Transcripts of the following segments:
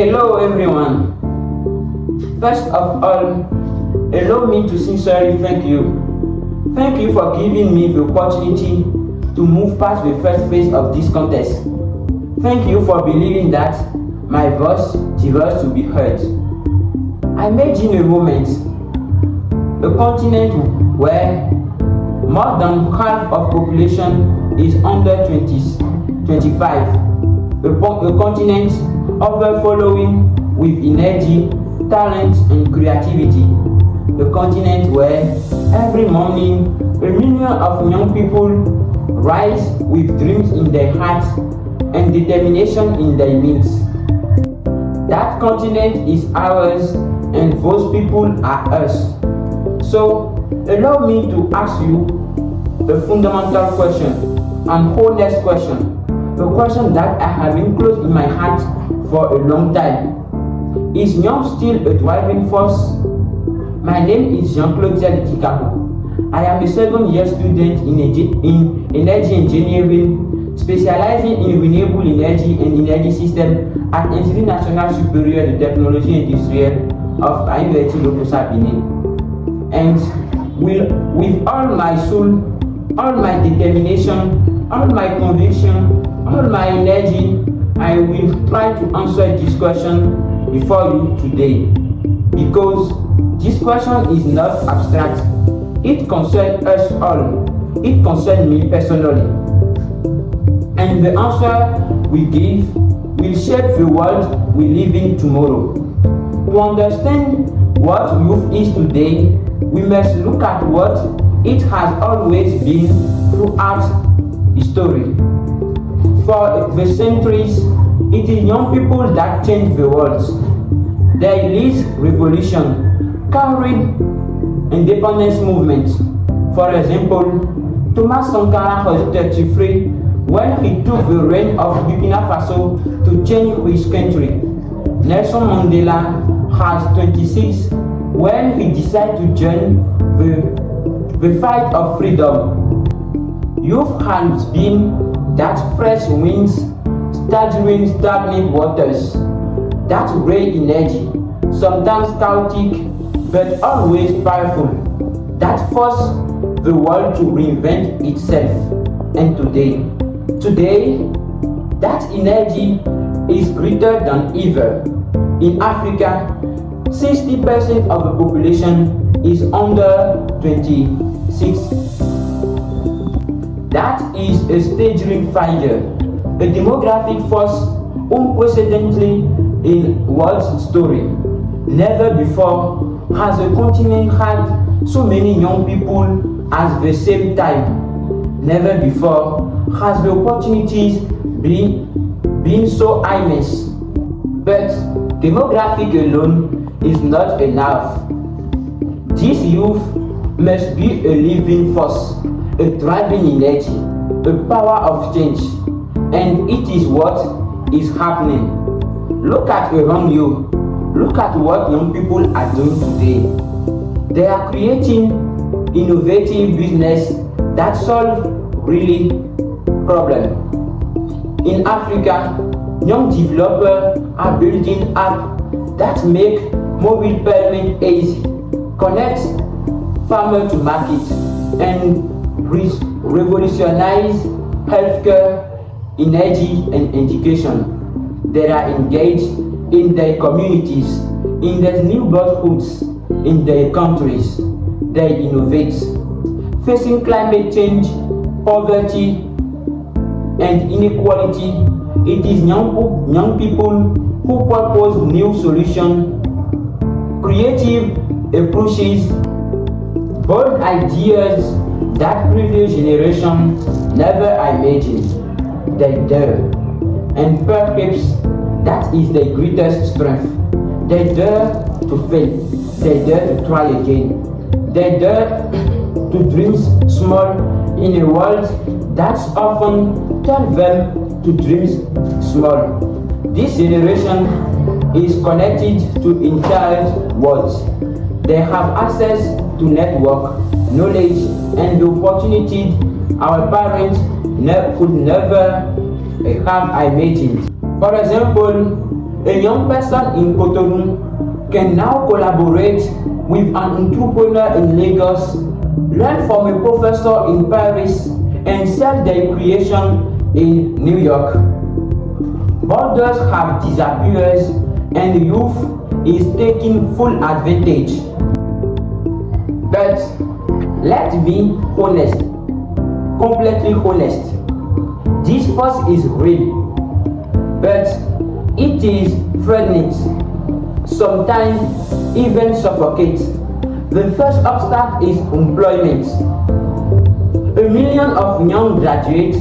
Hello everyone. First of all, allow me to sincerely thank you. Thank you for giving me the opportunity to move past the first phase of this contest. Thank you for believing that my voice deserves to be heard. Imagine a moment, a continent where more than half of population is under 25, a continent overflowing with energy, talent and creativity, a continent where every morning a million of young people rise with dreams in their hearts and determination in their midst. That continent is ours and those people are us. So allow me to ask you a fundamental question, an honest question, a question that I have enclosed in my heart for a long time. Is young still a driving force? My name is Jean-Claude Zaliti. I am a second-year student in energy engineering, specializing in renewable energy and energy system at Institut National Supérieur de Technologie Industrielle of University Lokosa Benin. And with all my soul, all my determination, all my conviction, all my energy, I will try to answer this question before you today, because this question is not abstract. It concerns us all. It concerns me personally. And the answer we give will shape the world we live in tomorrow. To understand what youth is today, we must look at what it has always been throughout history. For the centuries, it is young people that change the world. They lead revolution, carried independence movements. For example, Thomas Sankara was 33 when he took the reign of Burkina Faso to change his country. Nelson Mandela has 26 when he decided to join the fight of freedom. Youth has been that fresh winds stirring stagnant waters, that ray energy, sometimes chaotic but always powerful, that force the world to reinvent itself. And today, that energy is greater than ever. In Africa, 60% of the population is under 26. That is a staggering figure, a demographic force unprecedentedly in world's story. Never before has a continent had so many young people at the same time. Never before has the opportunities been so immense. But demographic alone is not enough. This youth must be a living force, a driving energy, a power of change, and it is what is happening. Look at around you. Look at what young people are doing today. They are creating innovative business that solve really problem. In Africa, young developers are building apps that make mobile payment easy, connect farmer to market, and revolutionize healthcare, energy, and education. They are engaged in their communities, in their neighborhoods, in their countries. They innovate. Facing climate change, poverty, and inequality, it is young people who propose new solutions, creative approaches, bold ideas that previous generations never imagined. They dare, and perhaps that is their greatest strength. They dare to fail, they dare to try again, they dare to dream small in a world that's often tells them to dream small. This generation is connected to entire worlds. They have access to network, knowledge, and the opportunity our parents could never have imagined. For example, A young person in Cotonou can now collaborate with an entrepreneur in Lagos, learn from a professor in Paris, and sell their creation in New York. Borders have disappeared and youth is taking full advantage. But let's be honest, completely honest. This force is real, but it is threatening, sometimes even suffocates. The first obstacle is employment. A million of young graduates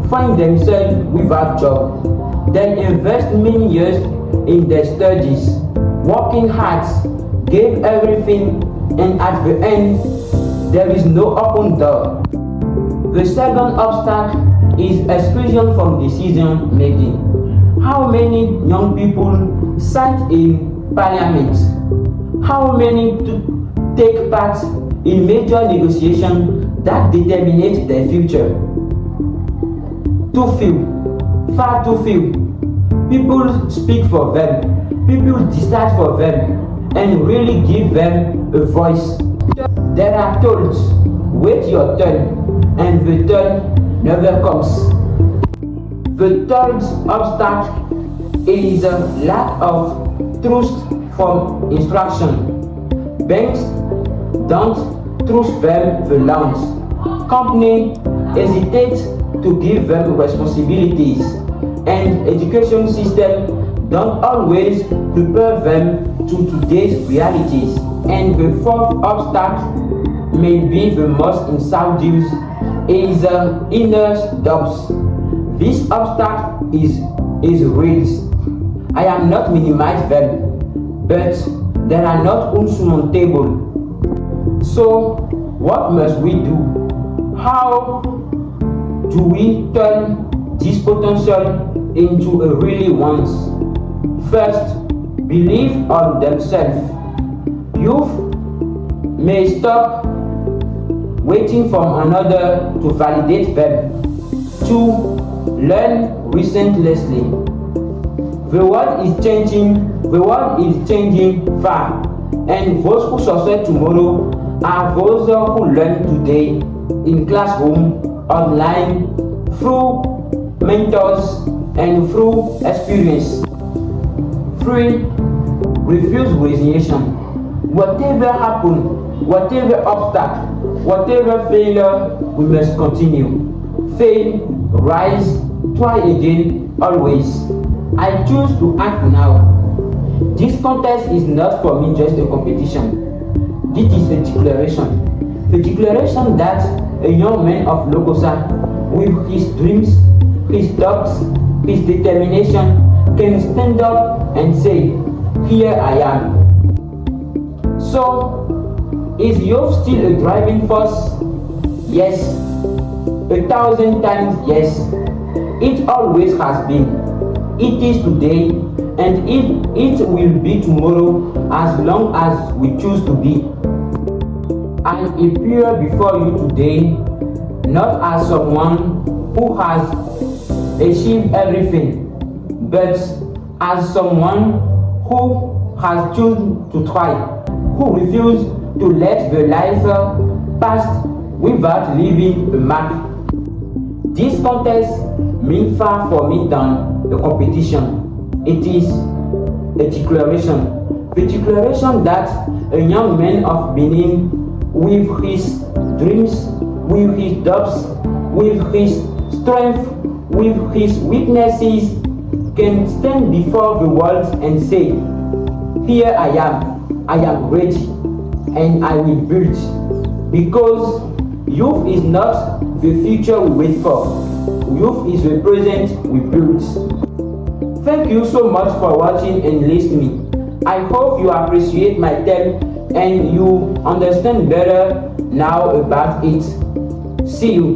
find themselves without job. They invest many years in their studies, working hard, gave everything, and at the end, there is no open door. The second obstacle is exclusion from decision making. How many young people sit in parliament? How many take part in major negotiations that determine their future? Too few, far too few. People speak for them, people decide for them, and really give them a voice. They are told, wait your turn, and the turn never comes. The third obstacle is a lack of trust from instruction. Banks don't trust them the loans. Companies hesitate to give them responsibilities, and education systems don't always prepare them to today's realities. And the fourth obstacle, maybe the most insidious, is inner doubts. This obstacle is real. I am not minimizing them, but they are not insurmountable. So, what must we do? How do we turn this potential into a really want? First, believe on themselves. Youth may stop waiting for another to validate them. 2. Learn relentlessly. The world is changing fast, and those who succeed tomorrow are those who learn today in classroom, online, through mentors, and through experience. 3. Refuse resignation. Whatever happens, whatever obstacle, whatever failure, we must continue. Fail, rise, try again, always. I choose to act now. This contest is not for me just a competition. This is a declaration. A declaration that a young man of Lokosa, with his dreams, his doubts, his determination, can stand up and say, here I am. So, is youth still a driving force? Yes. 1,000 times yes. It always has been. It is today, and it will be tomorrow as long as we choose to be. I appear before you today not as someone who has achieved everything, but as someone who has chosen to try, who refused to let the life pass without leaving a mark. This contest means far for me than a competition. It is a declaration. The declaration that a young man of Benin, with his dreams, with his doubts, with his strength, with his weaknesses, can stand before the world and say, here I am ready, and I will build. Because youth is not the future we wait for. Youth is the present we build. Thank you so much for watching and listening. I hope you appreciate my tale and you understand better now about it. See you.